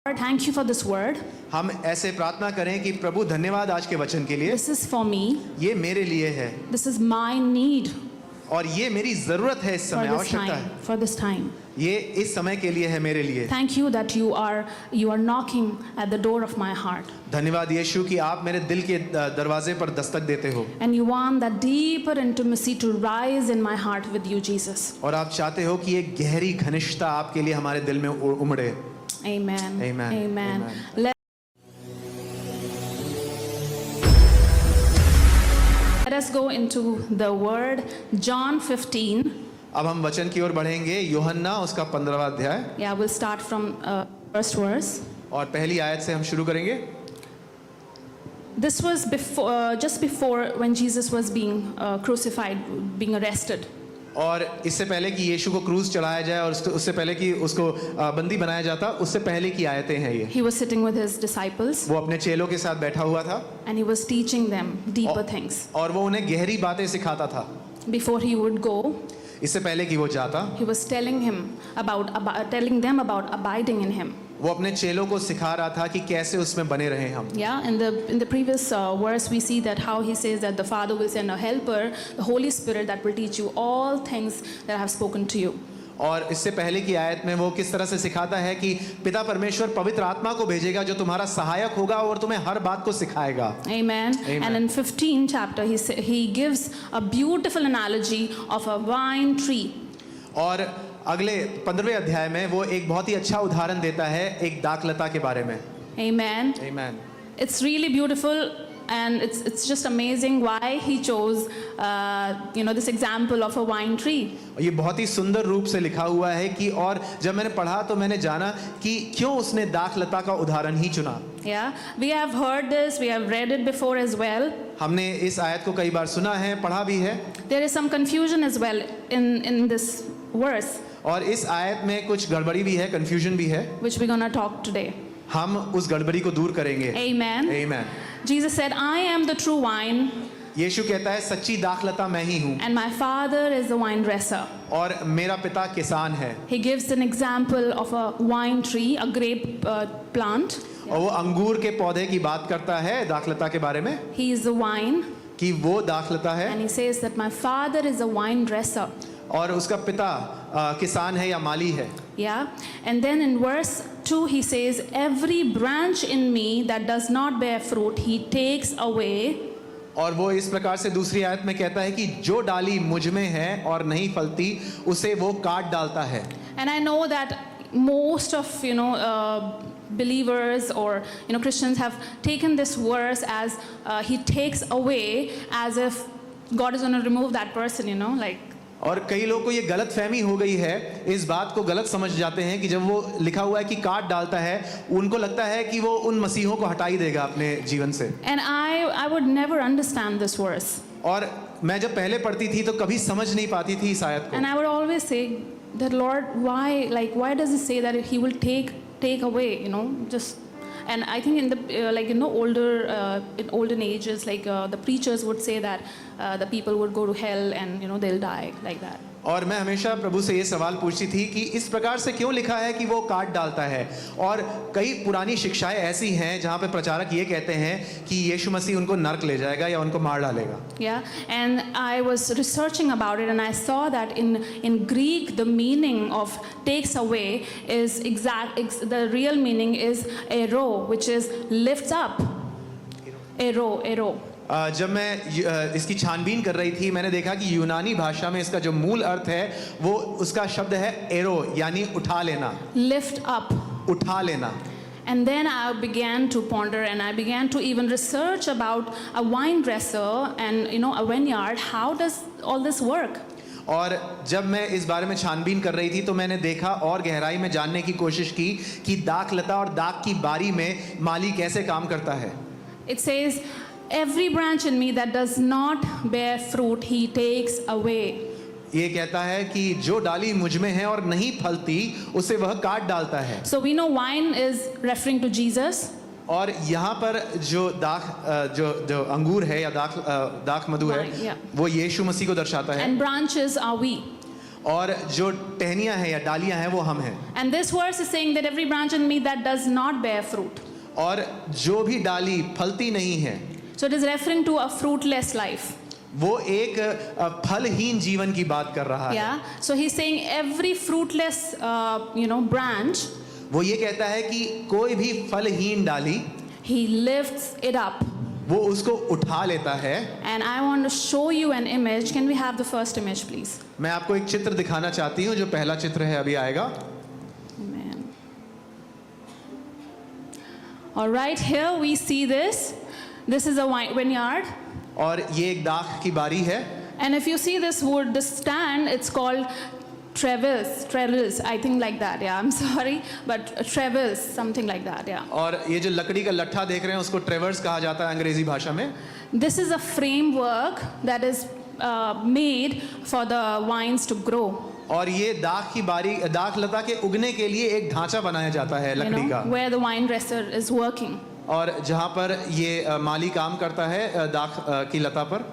Lord, thank you for this word. हम ऐसे प्रार्थना करें कि प्रभु धन्यवाद आज के वचन के लिए। This is for me. ये मेरे लिए है This is my need और ये मेरी जरूरत है इस for समय, this आवश्यकता time. है। For this time. ये इस समय के लिए है मेरे लिए। Thank you that you are knocking at the door of my heart. धन्यवाद यीशु कि आप मेरे दिल के दरवाजे पर दस्तक देते हो And you want that deeper intimacy to rise in my heart with you, Jesus. और आप चाहते हो कि एक गहरी घनिष्ठता आपके लिए हमारे दिल में उमड़े। Amen. Amen. Amen. Amen. Let us go into the word, John 15. अब हम वचन की ओर बढ़ेंगे। यूहन्ना उसका 15वां अध्याय Yeah, we'll start from first verse. और पहली आयत से हम शुरू करेंगे। This was just before when Jesus was being crucified, being arrested. और इससे पहले कि यीशु को क्रूस चढ़ाया जाए और उससे पहले कि उसको बंदी बनाया जाता, उससे पहले की आयतें हैं ये। He was sitting with his disciples वो अपने चेलों के साथ बैठा हुआ था and he was teaching them deeper things. और वो उन्हें गहरी बातें सिखाता था। Before he would go, इससे पहले कि वो जाता, he was telling them about abiding in him. वो अपने चेलों को सिखा रहा था कि कैसे उसमें बने रहें हम। Yeah, in the previous verse we see that how he says that the Father will send a helper, the Holy Spirit, that will teach you all things that I have spoken to you. और इससे पहले की आयत में वो किस तरह से सिखाता है कि पिता परमेश्वर पवित्र आत्मा को भेजेगा जो तुम्हारा सहायक होगा और तुम्हें हर बात को सिखाएगा। Amen. Amen. And in 15th chapter he gives a beautiful analogy of a vine tree. और अगले 15वें अध्याय में वो एक बहुत ही अच्छा उदाहरण देता है एक दाखलता के बारे में। Amen. Amen. It's really beautiful and it's just amazing why he chose this example of a vine tree. ये बहुत ही सुंदर रूप से लिखा हुआ है कि और जब मैंने पढ़ा तो मैंने जाना कि क्यों उसने दाखलता का उदाहरण ही चुना। Yeah, we have heard this, we have read it before as well. हमने इस आयत को कई बार सुना है, पढ़ा भी है। There is some confusion as well in this verse, और इस आयत में कुछ गड़बड़ी भी है, कंफ्यूजन भी है, which we're going to talk today. हम उस गड़बड़ी को दूर करेंगे। Amen. Amen. Jesus said, I am the true vine यीशु कहता है सच्ची दाखलता मैं ही हूँ and my Father is the vine dresser. और मेरा पिता किसान है। He gives an example of a vine tree, a grape plant. और वो अंगूर के पौधे की बात करता है दाखलता के बारे में He is the vine कि वो दाखलता है and he says that my Father is a vine dresser. और उसका पिता किसान है या माली है। Yeah, and then in verse 2 he says, every branch in me that does not bear fruit he takes away. और वो इस प्रकार से दूसरी आयत में कहता है कि जो डाली मुझ में है और नहीं फलती उसे वो काट डालता है। And I know that most of believers or Christians have taken this verse as he takes away, as if God is going to remove that person, like. और कई लोगों को ये गलत फहमी हो गई है, इस बात को गलत समझ जाते हैं कि जब वो लिखा हुआ है कि काट डालता है, उनको लगता है कि वो उन मसीहों को हटा ही देगा अपने जीवन से। And I would never understand this verse. और मैं जब पहले पढ़ती थी तो कभी समझ नहीं पाती थी इस आयत को। And I would always say that Lord, why does he say that he will take away, just. And I think in the in olden ages, the preachers would say that the people would go to hell and they'll die like that. और मैं हमेशा प्रभु से ये सवाल पूछती थी कि इस प्रकार से क्यों लिखा है कि वो काट डालता है। और कई पुरानी शिक्षाएं ऐसी हैं जहाँ पे प्रचारक ये कहते हैं कि यीशु मसीह उनको नरक ले जाएगा या उनको मार डालेगा। Yeah, and I was researching about it and I saw that in Greek the meaning of takes away is the real meaning is ero, which is lifts up. Ero. जब मैं इसकी छानबीन कर रही थी मैंने देखा कि यूनानी भाषा में इसका जो मूल अर्थ है वो उसका शब्द है एरो, यानी उठा लेना। Lift up. उठा लेना। And then I began to ponder and I began to even research about a vine dresser and a vineyard. How does all this work? और जब मैं इस बारे में छानबीन कर रही थी तो मैंने देखा और गहराई में जानने की कोशिश की कि दाखलता और दाख की बारी में माली कैसे काम करता है। It says, every branch in me that does not bear fruit he takes away. ये कहता है कि जो डाली मुझ में है और नहीं फलती उसे वह काट डालता है। So we know vine is referring to Jesus. और यहाँ पर जो जो अंगूर है या दाख मधु है, Yeah. वो यीशु मसीह को दर्शाता है। And branches are we. और जो टहनियां हैं या डालियां हैं वो हम हैं। And this verse is saying that every branch in me that does not bear fruit. और जो भी डाली फलती नहीं है So it is referring to a fruitless life. वो एक फलहीन जीवन की बात कर रहा है। Yeah. So he's saying every fruitless, branch, वो ये कहता है कि कोई भी फलहीन डाली he lifts it up. वो उसको उठा लेता है। And I want to show you an image. Can we have the first image, please? मैं आपको एक चित्र दिखाना चाहती हूँ, जो पहला चित्र है अभी आएगा। Amen. All right, here we see this. This is a vineyard. और ये एक दाख की बारी है। And if you see this wood, this stand, it's called trellis, I think like that. Yeah, I'm sorry, but trellis, something like that. Yeah. और ये जो लकड़ी का लट्ठा देख रहे हैं उसको ट्रेवर्स कहा जाता है अंग्रेजी भाषा में। This is a framework that is made for the vines to grow. और ये दाख की बारी, दाख लता के उगने के लिए एक ढांचा बनाया जाता है लकड़ी का, Where the vine dresser is working. और जहाँ पर ये माली काम करता है दाख की लता पर।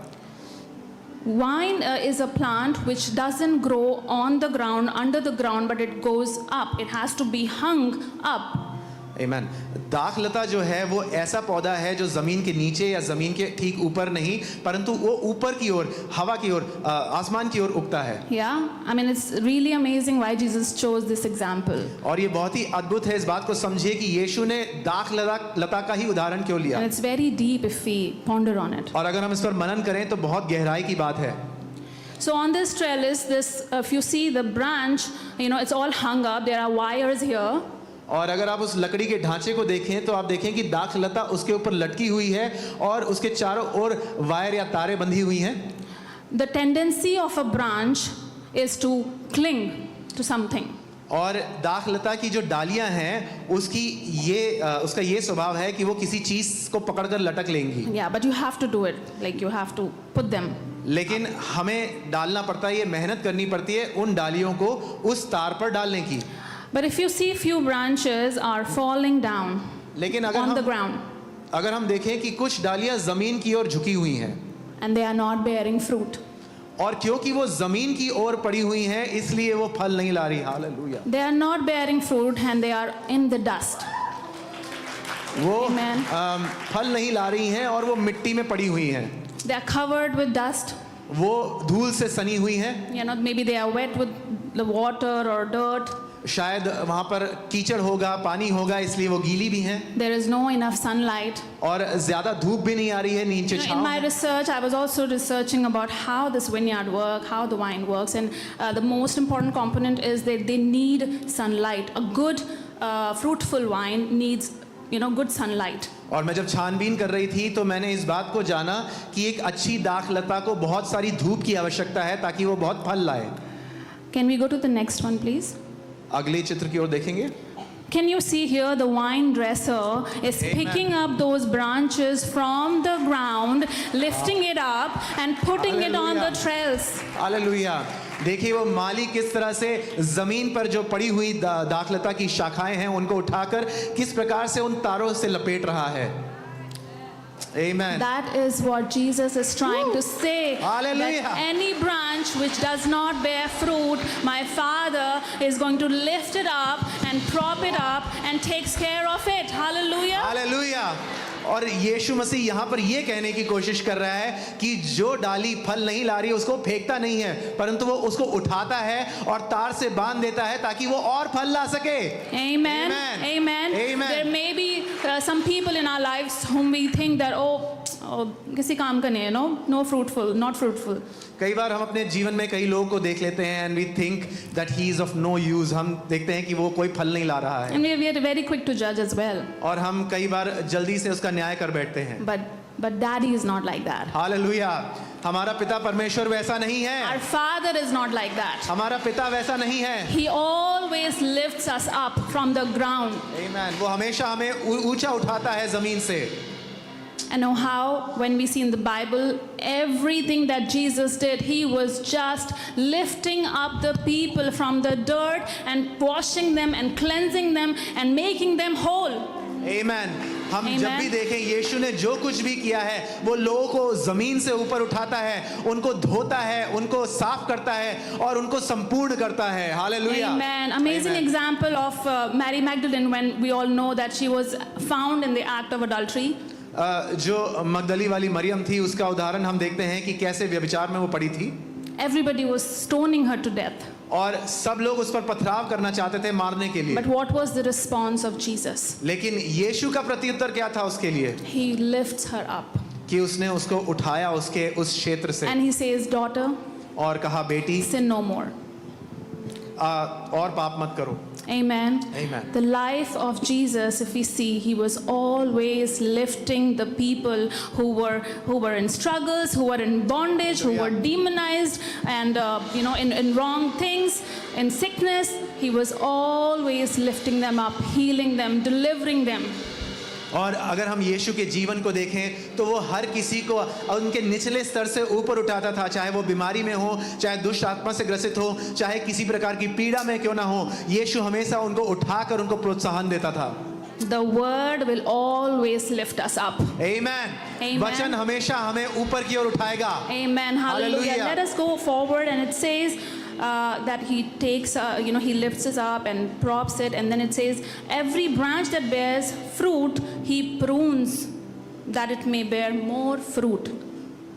Vine is a plant which doesn't grow on the ground, under the ground, but it goes up. It has to be hung up. आमीन। दाख लता जो है वो ऐसा पौधा है जो जमीन के नीचे या जमीन के ठीक ऊपर नहीं, परंतु वो ऊपर की ओर, हवा की ओर, आसमान की ओर उगता है। Yeah, I mean it's really amazing why Jesus chose this example. और ये बहुत ही अद्भुत है, इस बात को समझिए कि यीशु ने दाख लता का ही उदाहरण क्यों लिया। And it's very deep if we ponder on it. और अगर हम इस पर मनन करें तो बहुत गहराई की बात है। So on this trellis, if you see the branch, it's all hung up. There are wires here. और अगर आप उस लकड़ी के ढांचे को देखें तो आप देखें कि दाख लता उसके ऊपर लटकी हुई है और उसके चारों ओर वायर या तारें बंधी हुई हैं। The tendency of a branch is to cling to something. और दाख लता की जो डालियां हैं उसका ये स्वभाव है कि वो किसी चीज को पकड़कर लटक लेंगी। Yeah, but you have to do it. Like you have to put them. लेकिन हमें डालना पड़ता है, ये मेहनत करनी पड़ती है उन डालियों को उस तार पर डालने की। But if you see few branches are falling down लेकिन on the ground अगर हम देखें कि कुछ डालियां जमीन की ओर झुकी हुई हैं and they are not bearing fruit. और क्योंकि वो जमीन की ओर पड़ी हुई हैं इसलिए वो फल नहीं ला रही। Hallelujah. They are not bearing fruit and they are in the dust. वो Amen. फल नहीं ला रही हैं और वो मिट्टी में पड़ी हुई हैं। They are covered with dust. वो धूल से सनी हुई हैं। Maybe they are wet with the water or dirt. शायद वहाँ पर कीचड़ होगा, पानी होगा, इसलिए वो गीली भी हैं। There is no enough sunlight. और ज़्यादा धूप भी नहीं आ रही है, नीचे In छाँव my है। research, I was also researching about how this vineyard works, how the vine works, and the most important component is that they need sunlight. A good, fruitful vine needs, good sunlight. और मैं जब छानबीन कर रही थी तो मैंने इस बात को जाना कि एक अच्छी दाख लता को बहुत सारी धूप की आवश्यकता है ताकि वो बहुत फल लाए। Can we go to the next one, please? अगले चित्र की ओर देखेंगे। Can you see here the vine dresser is Amen. picking up those branches from the ground, lifting it up and putting it on the Hallelujah. trellis. Hallelujah. देखिए वो माली किस तरह से जमीन पर जो पड़ी हुई दाखलता की शाखाएं हैं उनको उठाकर किस प्रकार से उन तारों से लपेट रहा है। Amen. That is what Jesus is trying to say. Hallelujah. That any branch which does not bear fruit, my Father is going to lift it up and prop it up and takes care of it. Hallelujah. Hallelujah. और यीशु मसीह यहाँ पर ये कहने की कोशिश कर रहा है कि जो डाली फल नहीं ला रही है उसको फेंकता नहीं है, परंतु वो उसको उठाता है और तार से बांध देता है ताकि वो और फल ला सके। Amen. Amen. Amen. Amen. There may be some people in our lives whom we think that किसी काम का नहीं है, no fruitful, not fruitful. कई बार हम अपने जीवन में कई लोगों को देख लेते हैं and we think that he is of no use। हम देखते हैं कि वो कोई फल नहीं ला रहा है And we are very quick to judge as well. और हम कई बार जल्दी से उसका न्याय कर बैठते हैं। But Daddy is not like that. Hallelujah. हमारा पिता परमेश्वर वैसा नहीं है। Our Father is not like that. हमारा पिता वैसा नहीं है। He always lifts us up from the ground. Amen. वो हमेशा हमें ऊंचा उठाता है जमीन से। I know how when we see in the Bible everything that Jesus did, he was just lifting up the people from the dirt and washing them and cleansing them and making them whole. आमेन। हम जब Amen. भी देखें यीशु ने जो कुछ भी किया है वो लोगों को जमीन से ऊपर उठाता है, उनको धोता है, उनको साफ करता है और उनको संपूर्ण करता है। Hallelujah. Amen. Amazing Amen. example of Mary Magdalene, when we all know that she was found in the act of adultery. जो मगदली वाली मरियम थी उसका उदाहरण हम देखते हैं कि कैसे व्यभिचार में वो पड़ी थी Everybody was stoning her to death. और सब लोग उस पर पथराव करना चाहते थे, मारने के लिए। But what was the response of Jesus? लेकिन यीशु का प्रत्युत्तर क्या था उसके लिए? He lifts her up कि उसने उसको उठाया उसके उस क्षेत्र से and he says, "Daughter, और कहा बेटी sin no more." और पाप मत करो। Amen. Amen. The life of Jesus, if we see, he was always lifting the people who were in struggles, who were in bondage, who were demonized, and in wrong things, in sickness. He was always lifting them up, healing them, delivering them. और अगर हम यीशु के जीवन को देखें तो वो हर किसी को उनके निचले स्तर से ऊपर उठाता था, चाहे वो बीमारी में हो, चाहे दुष्ट आत्मा से ग्रसित हो, चाहे किसी प्रकार की पीड़ा में क्यों ना हो, यीशु हमेशा उनको उठाकर उनको प्रोत्साहन देता था। The word will always lift us up. Amen. Amen. वचन हमेशा हमें ऊपर की ओर उठाएगा। Amen. Hallelujah. Hallelujah. Let us go forward, and it says that he takes, he lifts us up and props it, and then it says, every branch that bears fruit, he prunes that it may bear more fruit.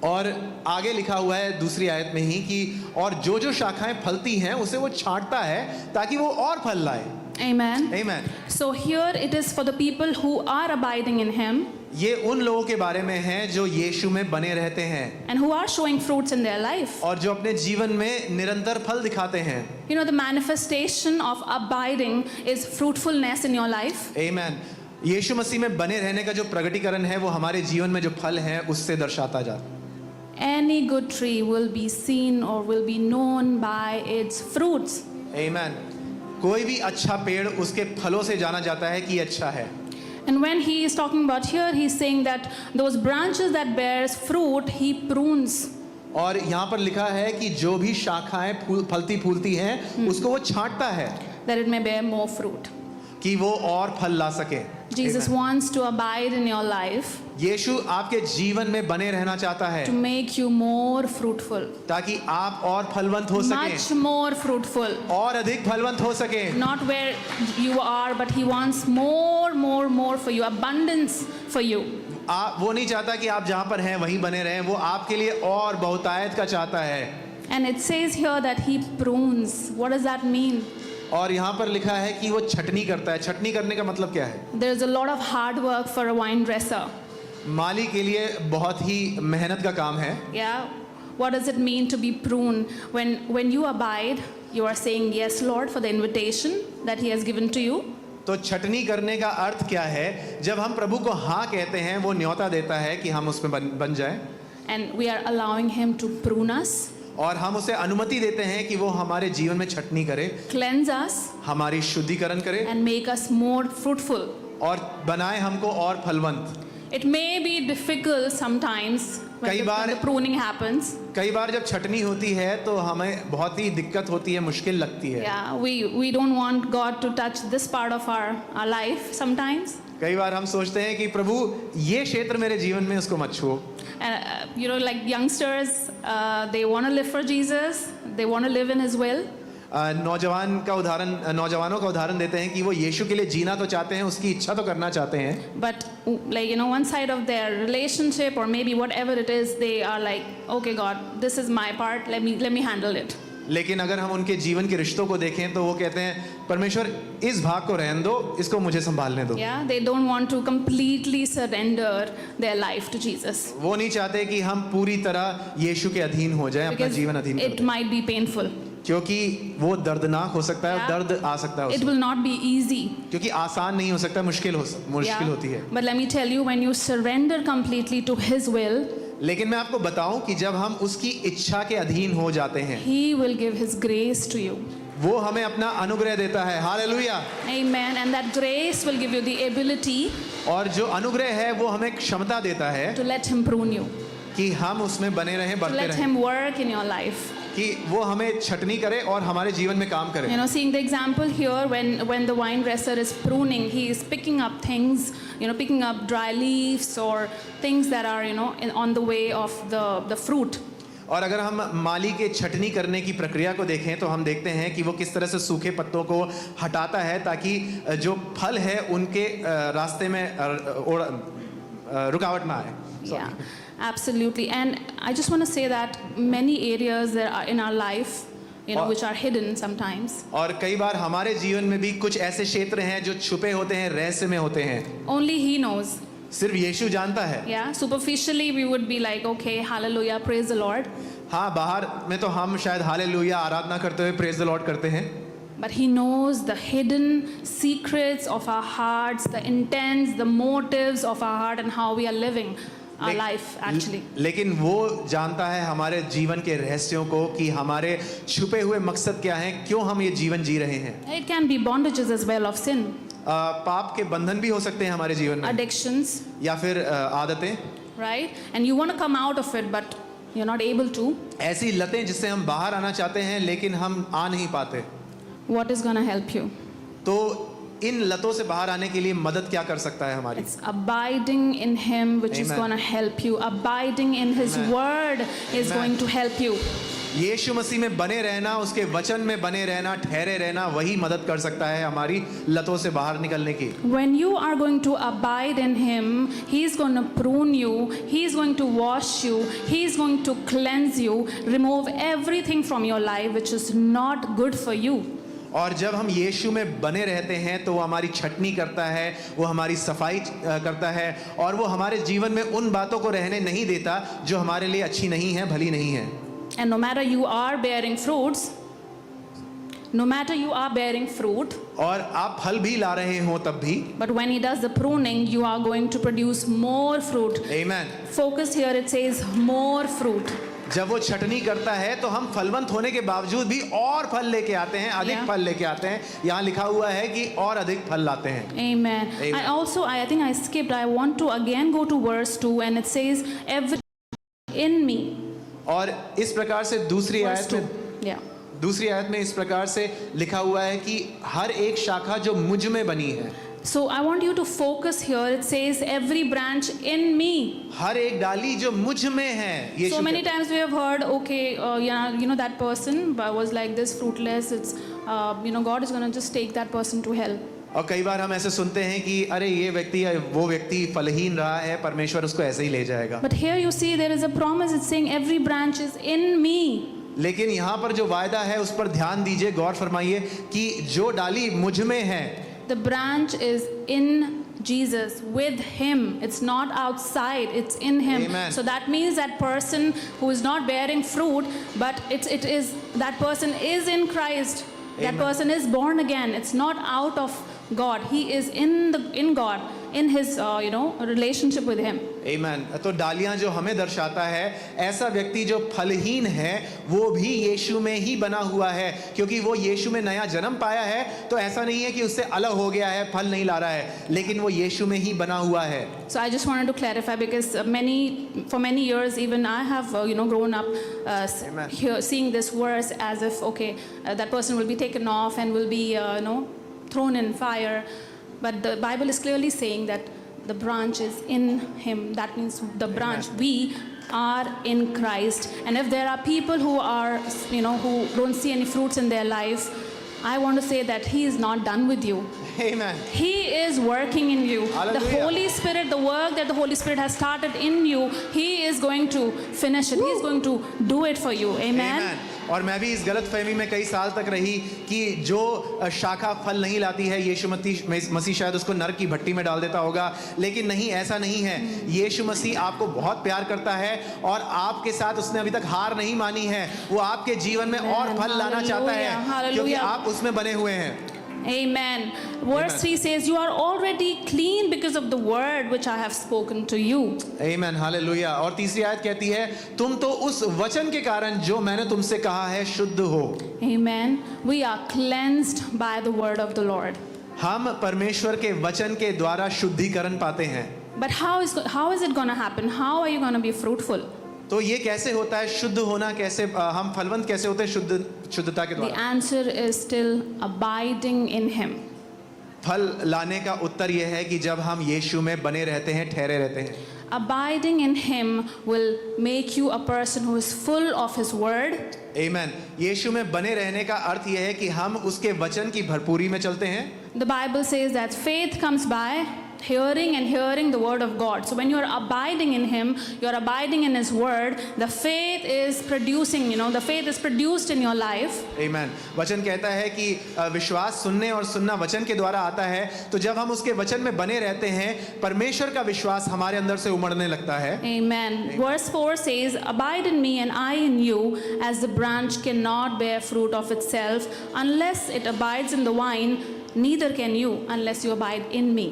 और आगे लिखा हुआ है दूसरी आयत में ही कि और जो जो शाखाएं फलती हैं उसे वो छांटता है ताकि वो और फल लाए। Amen. Amen. So here it is for the people who are abiding in him ये उन लोगों के बारे में है जो यीशु में बने रहते हैं and who are showing fruits in their life. और जो अपने जीवन में निरंतर फल दिखाते हैं। You know, the manifestation of abiding is fruitfulness in your life. Amen. यीशु मसीह में बने रहने का जो प्रगटीकरण है वो हमारे जीवन में जो फल है उससे दर्शाता जाता है। Any good tree will be seen or will be known by its fruits. Amen. कोई भी अच्छा पेड़ उसके फलों से जाना जाता है कि अच्छा है। And when he is talking about here, he is saying that those branches that bears fruit, he prunes. और यहाँ पर लिखा है कि जो भी शाखाएं फलती फूलती हैं उसको वो छांटता है That it may bear more fruit. कि वो और फल ला सके। Jesus Amen. wants to abide in your life यीशु आपके जीवन में बने रहना चाहता है to make you more fruitful. ताकि आप और फलवंत हो सकें, Much more fruitful. और अधिक फलवंत हो सकें। Not where you are, but he wants more for you. Abundance for you. आप वो नहीं चाहता कि आप जहाँ पर हैं वहीं बने रहें, वो आपके लिए और बहुतायत का चाहता है। And it says here that he prunes. What does that mean? और यहाँ पर लिखा है कि वो छटनी करता है। छटनी करने का मतलब क्या है? There's a lot of hard work for a vine dresser. माली के लिए बहुत ही मेहनत का काम है। Yeah. What does it mean to be pruned? When you abide, you are saying yes, Lord, for the invitation that he has given to you. तो छटनी करने का अर्थ क्या है? जब हम प्रभु को हाँ कहते हैं वो न्योता देता है कि हम उसमें बन जाएं। And we are allowing him to prune us, और हम उसे अनुमति देते हैं कि वो हमारे जीवन में छटनी करे, cleanse us, हमारी शुद्धिकरण करे and make us more fruitful. और बनाए हमको और फलवंत। It may be difficult sometimes when the pruning happens. कई बार जब छटनी होती है तो हमें बहुत ही दिक्कत होती है, मुश्किल लगती है। Yeah, we don't want God to touch this part of our life sometimes. कई बार हम सोचते हैं कि प्रभु ये क्षेत्र मेरे जीवन में उसको मत छुओ। Like youngsters, they want to live for Jesus. They want to live in his will. नौजवानों का उदाहरण देते हैं कि वो यीशु के लिए जीना तो चाहते हैं, उसकी इच्छा तो करना चाहते हैं। But one side of their relationship or maybe whatever it is, they are like, okay, God, this is my part. Let me handle it. लेकिन अगर हम उनके जीवन के रिश्तों को देखें तो वो कहते हैं परमेश्वर इस भाग को रहने दो, इसको मुझे संभालने दो। Yeah, they don't want to completely surrender their life to Jesus. वो नहीं चाहते कि हम पूरी तरह यीशु के अधीन हो जाएं, अपना Because जीवन अधीन it might be painful. क्योंकि वो दर्दनाक हो सकता है, Yeah. दर्द आ सकता है It उसमें। will not be easy. क्योंकि आसान नहीं हो सकता, मुश्किल Yeah. होती है। But let me tell you, when you surrender completely to his will, लेकिन मैं आपको बताऊं कि जब हम उसकी इच्छा के अधीन हो जाते हैं he will give his grace to you. वो हमें अपना अनुग्रह देता है। Hallelujah. Amen. And that grace will give you the ability और जो अनुग्रह है वो हमें क्षमता देता है to let him prune you, कि हम उसमें बने रहें, to बढ़ते let रहें, him work in your life. कि वो हमें छटनी करे और हमारे जीवन में काम करे। You know, seeing the example here, when the vine dresser is pruning, he is picking up things, you know, picking up dry leaves or things that are, you know, on the way of the fruit. और अगर हम माली के छटनी करने की प्रक्रिया को देखें तो हम देखते हैं कि वो किस तरह से सूखे पत्तों को हटाता है ताकि जो फल है उनके रास्ते में रुकावट ना आए। Yeah, absolutely. And I just want to say that many areas that are in our life, you know, which are hidden sometimes. और कई बार हमारे जीवन में भी कुछ ऐसे क्षेत्र हैं जो छुपे होते हैं, रहस्य में होते हैं। Only He knows. सिर्फ यीशु जानता है। Yeah, superficially we would be like, okay, hallelujah, praise the Lord. हाँ, बाहर में तो हम शायद हालेलुया आराधना करते हुए प्रेज द लॉर्ड करते हैं। But He knows the hidden secrets of our hearts, the intents, the motives of our heart, and how we are living our life actually. लेकिन वो जानता है हमारे जीवन के रहस्यों को कि हमारे छुपे हुए मकसद क्या हैं, क्यों हम ये जीवन जी रहे हैं। It can be bondages as well of sin, पाप के बंधन भी हो सकते हैं हमारे जीवन में, addictions, या फिर आदतें, right? And you want to come out of it, but you're not able to. ऐसी लतें जिससे हम बाहर आना चाहते हैं लेकिन हम आ नहीं पाते। What is going to help you? तो इन लतों से बाहर आने के लिए मदद क्या कर सकता है हमारी? It's abiding in Him, which is Amen. going to help you. Abiding in His Amen. Word is Amen. going to help you. यीशु मसीह में बने रहना, उसके वचन में बने रहना, ठहरे रहना, वही मदद कर सकता है हमारी लतों से बाहर निकलने की। When you are going to abide in Him, He is going to prune you, He is going to wash you, He is going to cleanse you, remove everything from your life which is not good for you. और जब हम यीशु में बने रहते हैं तो वो हमारी छटनी करता है, वो हमारी सफाई करता है और वो हमारे जीवन में उन बातों को रहने नहीं देता जो हमारे लिए अच्छी नहीं है, भली नहीं है। And no matter you are bearing fruits, no matter you are bearing fruit, और आप फल भी ला रहे हो तब भी, but when He does the pruning, you are going to produce more fruit. Amen. Focus here, it says more fruit. जब वो छटनी करता है तो हम फलवंत होने के बावजूद भी और फल लेके आते हैं, अधिक Yeah. फल लेके आते हैं। यहाँ लिखा हुआ है कि और अधिक फल लाते हैं। Amen. Amen. I think I skipped. I want to again go to verse 2, and it says, every in me. और इस प्रकार से दूसरी Verse आयत 2. में Yeah. इस प्रकार से लिखा हुआ है कि हर एक शाखा जो मुझ में बनी है, So I want you to focus here. It says, every branch in me. हर एक डाली जो मुझ में है। यीशु So many के- times we have heard, okay, yeah, you know, that person was like this, fruitless. It's, you know, God is going to just take that person to hell. और कई बार हम ऐसे सुनते हैं कि अरे ये व्यक्ति या वो व्यक्ति फलहीन रहा है, परमेश्वर उसको ऐसे ही ले जाएगा। But here you see there is a promise. It's saying, every branch is in me. लेकिन यहाँ पर जो वायदा है उस पर ध्यान दीजिए, गौर फरमाइए कि जो डाली मुझ में है, The branch is in Jesus, with Him. It's not outside, it's in Him. Amen. So that means that person who is not bearing fruit, but it is that person is in Christ. That Amen. person is born again. It's not out of God. He is in God, in His you know, relationship with Him. आमीन। तो डालियां जो हमें दर्शाता है, ऐसा व्यक्ति जो फलहीन है वो भी यीशु में ही बना हुआ है, क्योंकि वो यीशु में नया जन्म पाया है। तो ऐसा नहीं है कि उससे अलग हो गया है, फल नहीं ला रहा है, लेकिन वो यीशु में ही बना हुआ है। So I just wanted to clarify, because for many years even I have you know, grown up Amen. seeing this verse as if, okay, that person will be taken off and will be you know, thrown in fire. But the Bible is clearly saying that the branch is in Him. That means the branch, we are in Christ. And if there are people who are, you know, who don't see any fruits in their life, I want to say that He is not done with you. आमीन। He is working in you. Hallelujah. The Holy Spirit, the work that the Holy Spirit has started in you, He is going to finish it. He is going to do it for you. Amen. आमीन। और मैं भी इस गलत फहमी में कई साल तक रही कि जो शाखा फल नहीं लाती है, यीशु मसीह शायद उसको नरक की भट्टी में डाल देता होगा, लेकिन नहीं, ऐसा नहीं है। यीशु मसीह आपको बहुत प्यार करता है और आपके साथ उसने अभी तक हार नहीं मानी है। वो आपके जीवन में और फल लाना चाहता है, क्योंकि आप उसमें बने हुए हैं। Amen. Verse 3 says, you are already clean because of the word which I have spoken to you. आमीन, हालेलुया। और तीसरी आयत कहती है, तुम तो उस वचन के कारण जो मैंने तुमसे कहा है शुद्ध हो। Amen. We are cleansed by the word of the Lord. हम परमेश्वर के वचन के द्वारा शुद्धिकरण पाते हैं। But how is it going to happen? How are you going to be fruitful? तो ये कैसे होता है, शुद्ध होना कैसे, हम फलवंत कैसे होते हैं शुद्धता के The द्वारा? answer is still abiding in Him. फल लाने का उत्तर यह है कि जब हम यीशु में बने रहते हैं, ठहरे रहते हैं। Abiding in Him will make you a person who is full of His word. आमीन। यीशु में बने रहने का अर्थ यह है कि हम उसके वचन की भरपूरी में चलते हैं। The Bible says that faith comes by hearing and hearing the word of God. So when you are abiding in Him, you are abiding in His word. The faith is producing, the faith is produced in your life. आमीन। वचन कहता है कि विश्वास सुनने और सुनना वचन के द्वारा आता है। तो जब हम उसके वचन में बने रहते हैं, परमेश्वर का विश्वास हमारे अंदर से उमड़ने लगता है। Amen. Verse 4 says, "Abide in me and I in you, as the branch cannot bear fruit of itself unless it abides in the vine, neither can you unless you abide in me."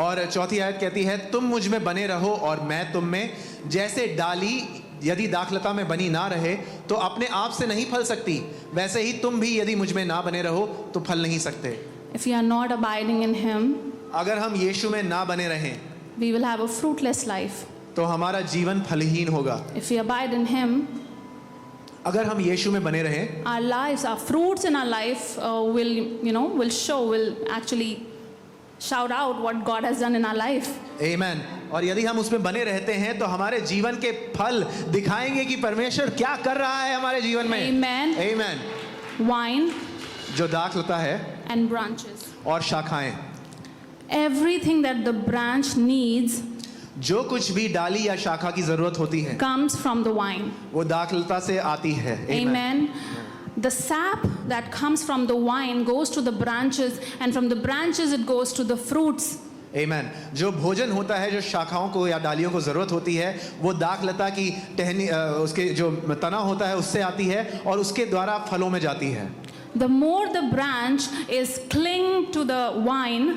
और चौथी आयत कहती है, तुम मुझ में बने रहो और मैं तुम में। जैसे डाली यदि दाखलता में बनी ना रहे तो अपने आप से नहीं फल सकती, वैसे ही तुम भी यदि मुझ में ना बने रहो तो फल नहीं सकते। If we are not abiding in Him, अगर हम यीशु में ना बने रहें we will have a fruitless life. तो हमारा जीवन फलहीन होगा। If we abide in Him, अगर हम यीशु में बने रहें, our lives, our fruits in our life will actually shout out what God has done in our life. आमीन। और यदि हम उसमें बने रहते हैं तो हमारे जीवन के फल दिखाएंगे कि परमेश्वर क्या कर रहा है हमारे जीवन में। Amen. आमीन। Vine जो दाखलता है and branches. और शाखाएं, Everything that the branch needs जो कुछ भी डाली या शाखा की जरूरत होती है comes from the vine. वो दाखलता से आती है। Amen. The sap that comes from the vine goes to the branches, and from the branches it goes to the fruits. आमीन। जो भोजन होता है, जो शाखाओं को या डालियों को जरूरत होती है, वो दाखलता की टहनी उसके जो तना होता है उससे आती है और उसके द्वारा फलों में जाती है। The more the branch is cling to the vine,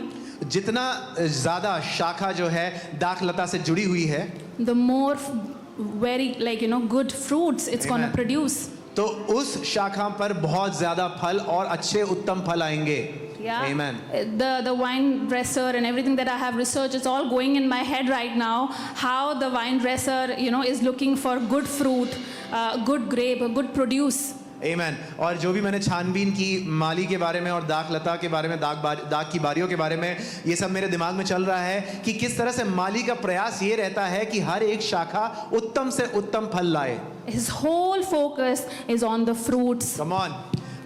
जितना ज्यादा शाखा जो है दाखलता से जुड़ी हुई है, the more very good fruits it's going to Amen. produce. तो उस शाखा पर बहुत ज्यादा फल और अच्छे उत्तम फल आएंगे। Yeah. Amen. The wine dresser and everything that I have researched, it's all going in my head right now. How the wine dresser, is looking for good fruit, good grape, good produce. आमीन। और जो भी मैंने छानबीन की माली के बारे में और दाखलता के बारे में, दाग की बारियों के बारे में, ये सब मेरे दिमाग में चल रहा है कि किस तरह से माली का प्रयास ये रहता है कि हर एक शाखा उत्तम से उत्तम फल लाए। His whole focus is on the fruits. Come on.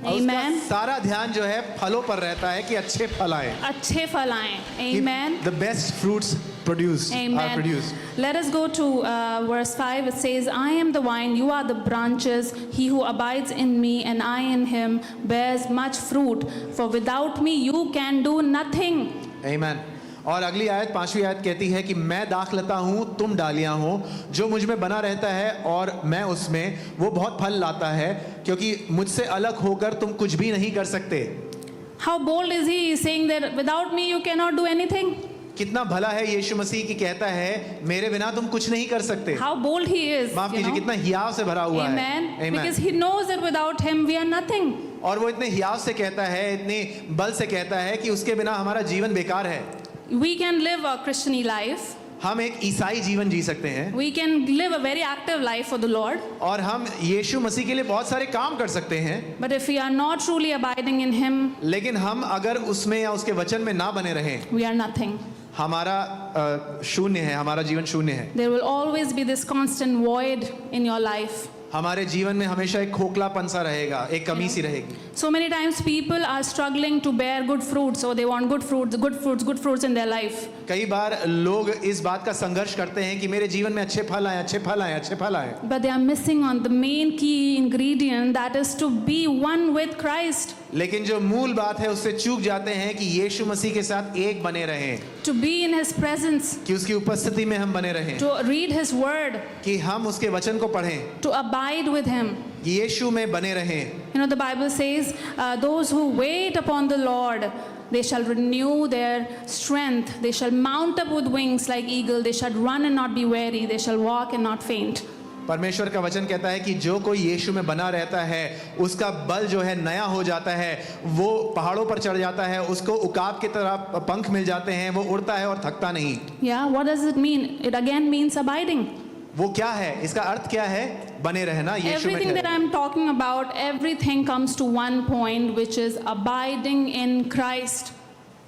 Amen. सारा ध्यान जो है फलों पर रहता है कि अच्छे फल आए। अच्छे फल आएं. Amen. The best fruits produced are Amen. produced. Let us go to verse 5. It says, "I am the vine, you are the branches. He who abides in me and I in him bears much fruit. For without me you can do nothing." Amen. और अगली आयत, 5वीं आयत कहती है कि मैं दाखलता हूँ, तुम डालियाँ हो, जो मुझ में बना रहता है और मैं उसमें, वो बहुत फल लाता है, क्योंकि मुझसे अलग होकर तुम कुछ भी नहीं कर सकते। How bold is he? He's saying that without me you cannot do anything. कितना भला है यीशु मसीह की कहता है मेरे बिना तुम कुछ नहीं कर सकते। How bold he is. माफ कीजिए, कितना हियाव से भरा हुआ Amen. है। Because he knows that without him we are nothing. और वो इतने हियाव से कहता है, इतने बल से कहता है कि उसके बिना हमारा जीवन बेकार है। We can live a Christian life. हम एक ईसाई जीवन जी सकते हैं We can live a very active life for the Lord. और हम यीशु मसीह के लिए बहुत सारे काम कर सकते हैं, But if we are not truly abiding in him, लेकिन हम अगर उसमें या उसके वचन में ना बने रहें, we are nothing. हमारा शून्य है, हमारा जीवन शून्य है। There will always be this constant void in your life. हमारे जीवन में हमेशा एक खोखलापन सा रहेगा, एक कमी सी रहेगी। So many times people are struggling to bear good fruits, so they want good fruits in their life. कई बार लोग इस बात का संघर्ष करते हैं कि मेरे जीवन में अच्छे फल आए, अच्छे फल आए, अच्छे फल आए। But they are missing on the main key ingredient, that is to be one with Christ. लेकिन जो मूल बात है उससे चूक जाते हैं कि यीशु मसीह के साथ एक बने रहें, To be in his presence, कि उसकी उपस्थिति में हम बने रहें, to read his word, कि हम उसके वचन को पढ़ें, to abide with him. कि यीशु में बने रहें। The Bible says, those who wait upon the Lord, they shall renew their strength. They shall mount up with wings like eagle. They shall run and not be weary. They shall walk and not faint. परमेश्वर का वचन कहता है कि जो कोई यीशु में बना रहता है उसका बल जो है नया हो जाता है, वो पहाड़ों पर चढ़ जाता है, उसको उकाब की तरह पंख मिल जाते हैं, वो उड़ता है और थकता नहीं। Yeah, what does it mean? It again means abiding. वो क्या है, इसका अर्थ क्या है? बने रहना, यीशु में Everything that ठहरे। I'm talking about, everything comes to one point, which is abiding in Christ.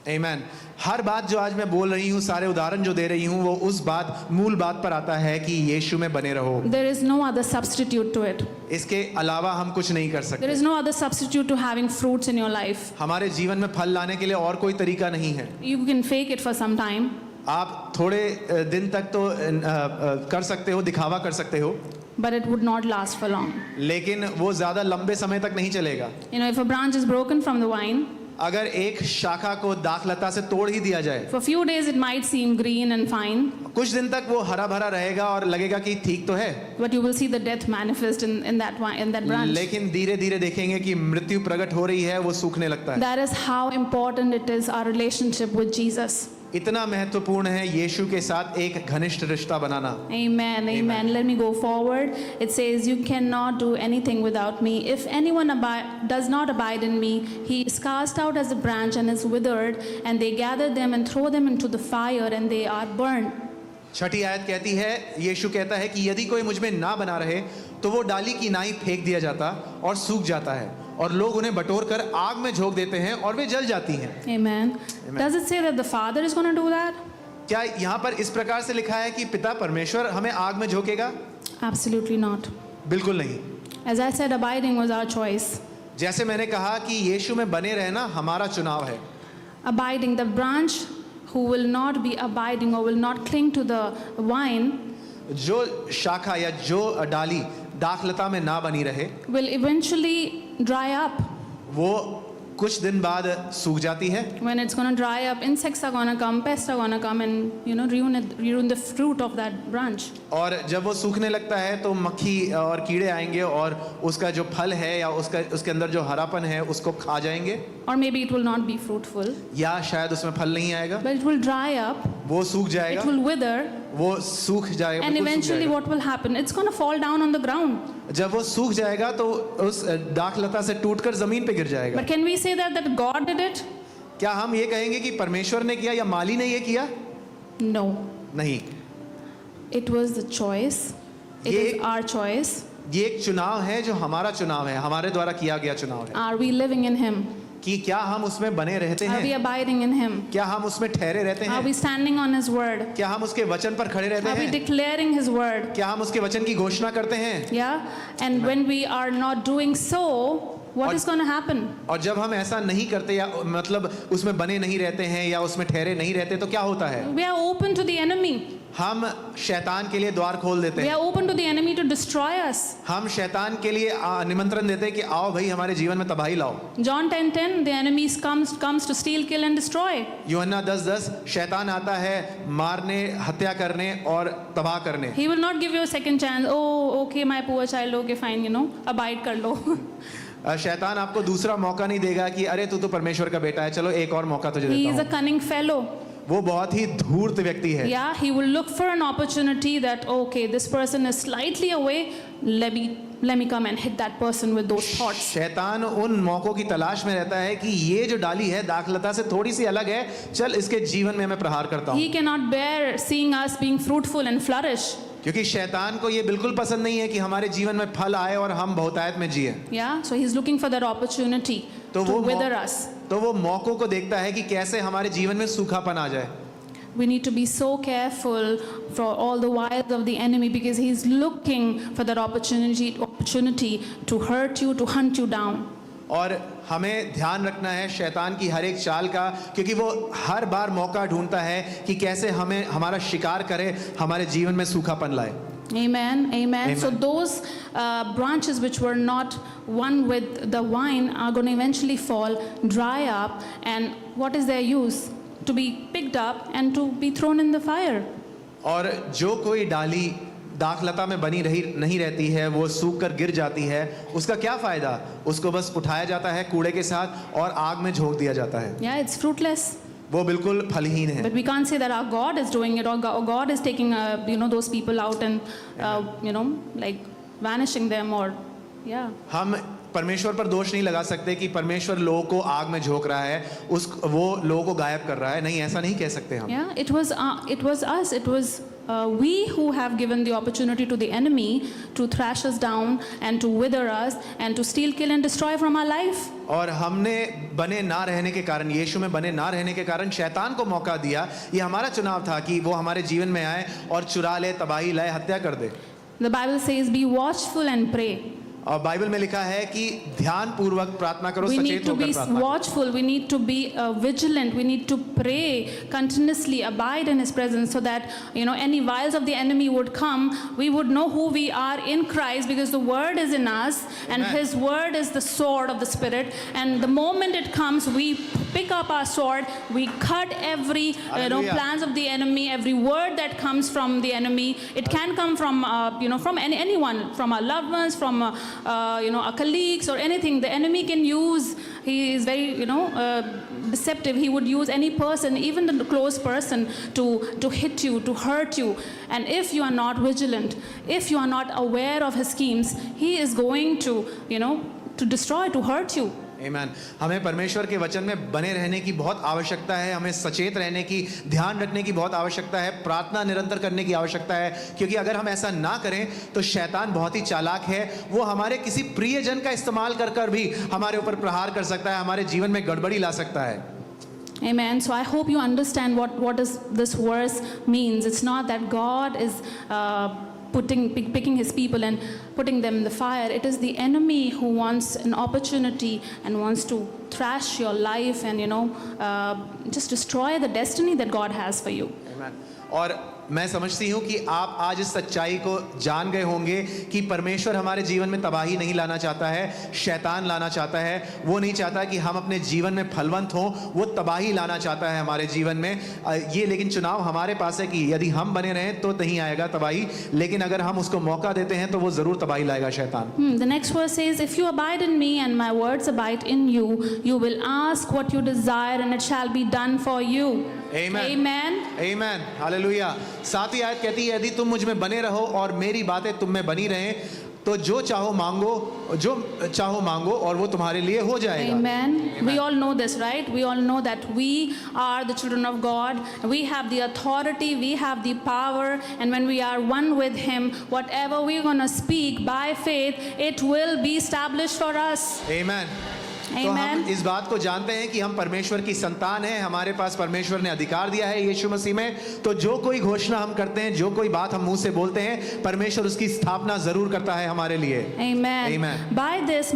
आमीन। हर बात जो आज मैं बोल रही हूँ, सारे उदाहरण जो दे रही हूँ, वो उस बात, मूल बात पर आता है कि यीशु में बने रहो। There is no other substitute to it. इसके अलावा हम कुछ नहीं कर There सकते। is no other substitute to having fruits in your life. हमारे जीवन में फल लाने के लिए और कोई तरीका नहीं है। You can fake it for some time, आप थोड़े दिन तक तो कर सकते हो, दिखावा कर सकते हो, but it would not last for long. लेकिन वो ज़्यादा लंबे समय तक नहीं चलेगा। You know, if a branch is broken from the vine, अगर एक शाखा को दाखलता से तोड़ ही दिया जाए, for a few days it might seem green and fine, कुछ दिन तक वो हरा भरा रहेगा और लगेगा कि ठीक तो है, but you will see the death manifest in that branch. लेकिन धीरे धीरे देखेंगे कि मृत्यु प्रकट हो रही है, वो सूखने लगता है। That is how important it is, our relationship with Jesus. इतना महत्वपूर्ण है यीशु के साथ एक घनिष्ठ रिश्ता बनाना। Amen, amen. Let me go forward. It says, you cannot do anything without me. If anyone does not abide in me, he is cast out as a branch and is withered, and they gather them and throw them into the fire, and they are burned. छठी आयत कहती है, यीशु कहता है कि यदि कोई मुझ में ना बना रहे तो वो डाली की नाई फेंक दिया जाता और सूख जाता है, और लोग उन्हें बटोर कर आग में झोंक देते हैं और वे जल जाती हैं। Amen. Amen. Does it say that the Father is going to do that? क्या यहाँ पर इस प्रकार से लिखा है कि पिता परमेश्वर हमें आग में झोंकेगा? Absolutely not. बिल्कुल नहीं। As I said, abiding was our choice. जैसे मैंने कहा कि यीशु में बने रहना हमारा चुनाव है। Abiding, the branch who will not be abiding or will not cling to the vine जो शाखा या जो डाली दाखलता में ना बनी रहे, will eventually dry up. वो कुछ दिन बाद सूख जाती है। When it's going to dry up, insects are going to come, pests are going to come and ruin the fruit of that branch. और जब वो सूखने लगता है तो मक्खी और कीड़े आएंगे और उसका जो फल है या उसके अंदर जो हरापन है उसको खा जाएंगे, Or maybe it will not be fruitful, या शायद उसमें फल नहीं आएगा, but it will dry up, वो सूख it जाएगा, will wither, वो सूख जाएगा, and बिल्कुल सूख eventually जाएगा। what will happen? It's going to fall down on the ground. जब वो सूख जाएगा तो उस दाखलता से टूटकर जमीन पे गिर जाएगा। But can we say that God did it? क्या हम ये कहेंगे कि परमेश्वर ने किया या माली ने ये किया? No. नहीं, It was the choice. It ये- is our choice. ये एक चुनाव है जो हमारा चुनाव है, हमारे द्वारा किया गया चुनाव है Are we living in Him? कि क्या हम उसमें बने रहते Are we हैं, abiding in Him? क्या हम उसमें ठहरे रहते Are we हैं, standing on His word? क्या हम उसके वचन पर खड़े रहते Are we हैं, declaring His word? क्या हम उसके वचन की घोषणा करते हैं। Yeah? And when we are not doing so, what is going to happen? और जब हम ऐसा नहीं करते या मतलब उसमें बने नहीं रहते हैं या उसमें ठहरे नहीं रहते तो क्या होता है? We are open to the enemy. हम शैतान के लिए द्वार खोल देते We हैं, are open to the enemy to destroy us. हम शैतान के लिए निमंत्रण देते हैं कि आओ भाई हमारे जीवन में तबाही लाओ। John 10:10, the enemy comes to steal, kill and destroy. यूहन्ना 10:10, शैतान आता है मारने, हत्या करने और तबाह करने। He will not give you a second chance. Oh, okay, my poor child, okay, fine, abide कर लो. शैतान आपको दूसरा मौका नहीं देगा कि अरे तू तो परमेश्वर का बेटा है, चलो एक और मौका तुझे He देता is a हूँ। cunning fellow. वो बहुत ही धूर्त व्यक्ति है। Yeah, he will look for an opportunity that, okay, this person is slightly away, let me come and hit that person with those thoughts. शैतान उन मौकों की तलाश में रहता है कि ये जो डाली है दाखलता से थोड़ी सी अलग है, चल इसके जीवन में मैं प्रहार करता हूँ। He cannot bear seeing us being fruitful and flourish. क्योंकि शैतान को ये बिल्कुल पसंद नहीं है कि हमारे जीवन में फल आए और हम बहुतायत में जिए। Yeah, so he's looking for that opportunity तो to वो wither us. तो वो मौकों को देखता है कि कैसे हमारे जीवन में सूखापन आ जाए। We need to be so careful for all the wiles of the enemy because he's looking for that opportunity to hurt you, to hunt you down. और हमें ध्यान रखना है शैतान की हर एक चाल का, क्योंकि वो हर बार मौका ढूंढता है कि कैसे हमें हमारा शिकार करे, हमारे जीवन में सूखापन लाए। Amen, amen. So Amen. those branches which were not one with the vine are going to eventually fall, dry up, and what is their use? To be picked up and to be thrown in the fire. और जो कोई डाली दाखलता में बनी नहीं रहती है, वो सूख कर गिर जाती है, उसका क्या फायदा? उसको बस उठाया जाता है कूड़े के साथ और आग में झोंक दिया जाता है। Yeah, it's fruitless. वो बिल्कुल फलहीन है। But we can't say that our God is doing it or God is taking those people out and like vanishing them or yeah. हम परमेश्वर पर दोष नहीं लगा सकते कि परमेश्वर लोगों को आग में झोंक रहा है, वो लोगों को गायब कर रहा है। नहीं, ऐसा नहीं कह सकते हम। Yeah, it was us. It was we who have given the opportunity to the enemy to thrash us down and to wither us and to steal, kill, and destroy from our life. और हमने बने ना रहने के कारण, यीशु में बने ना रहने के कारण शैतान को मौका दिया। ये हमारा चुनाव था कि वो हमारे जीवन में आए और चुरा ले, तबाही लाए, हत्या कर दे। The Bible says, "Be watchful and pray." और बाइबल में लिखा है कि ध्यान पूर्वक प्रार्थना करो, We need सचेत to होकर be प्रार्थना करो। watchful. We need to be vigilant. We need to pray continuously, abide in His presence, so that any wiles of the enemy would come. We would know who we are in Christ, because the Word is in us, and Amen. His Word is the sword of the Spirit. And the moment it comes, we pick up our sword. We cut every Hallelujah. plans of the enemy, every word that comes from the enemy. It can come from from anyone, from our loved ones, from our colleagues or anything. The enemy can use, he is very deceptive. He would use any person, even the close person, to hit you, to hurt you. And if you are not vigilant, if you are not aware of his schemes, he is going to to destroy, to hurt you. आमीन। हमें परमेश्वर के वचन में बने रहने की बहुत आवश्यकता है, हमें सचेत रहने की, ध्यान रखने की बहुत आवश्यकता है, प्रार्थना निरंतर करने की आवश्यकता है, क्योंकि अगर हम ऐसा ना करें तो शैतान बहुत ही चालाक है। वो हमारे किसी प्रियजन का इस्तेमाल कर कर भी हमारे ऊपर प्रहार कर सकता है, हमारे जीवन में गड़बड़ी ला सकता है। Amen. So I hope you understand what is this verse means. It's not that God is picking his people and putting them in the fire. It is the enemy who wants an opportunity and wants to thrash your life and just destroy the destiny that God has for you. Amen. और मैं समझती हूँ कि आप आज इस सच्चाई को जान गए होंगे कि परमेश्वर हमारे जीवन में तबाही नहीं लाना चाहता है, शैतान लाना चाहता है। वो नहीं चाहता कि हम अपने जीवन में फलवंत हों, वो तबाही लाना चाहता है हमारे जीवन में। ये लेकिन चुनाव हमारे पास है कि यदि हम बने रहें तो नहीं आएगा तबाही, लेकिन अगर हम उसको मौका देते हैं तो वो ज़रूर तबाही लाएगा शैतान। The next verse says, "If you abide in me and my words abide in you, you will ask what you desire and it shall be done for you." Amen. Amen. Amen. Hallelujah. सातवीं आयत कहती है, यदि तुम मुझ में बने रहो और मेरी बातें तुम में बनी रहें तो जो चाहो मांगो और वो तुम्हारे लिए हो जाएगा। Amen. We all know this, right? We all know that we are the children of God. We have the authority, we have the power, and when we are one with Him, whatever we're going to speak by faith, it will be established for us. Amen. तो हम इस बात को जानते हैं कि हम परमेश्वर की संतान हैं, हमारे पास परमेश्वर ने अधिकार दिया है यीशु मसीह में। तो जो कोई घोषणा हम करते हैं, जो कोई बात हम मुंह से बोलते हैं, परमेश्वर उसकी स्थापना जरूर करता है हमारे लिए। Amen. Amen. By this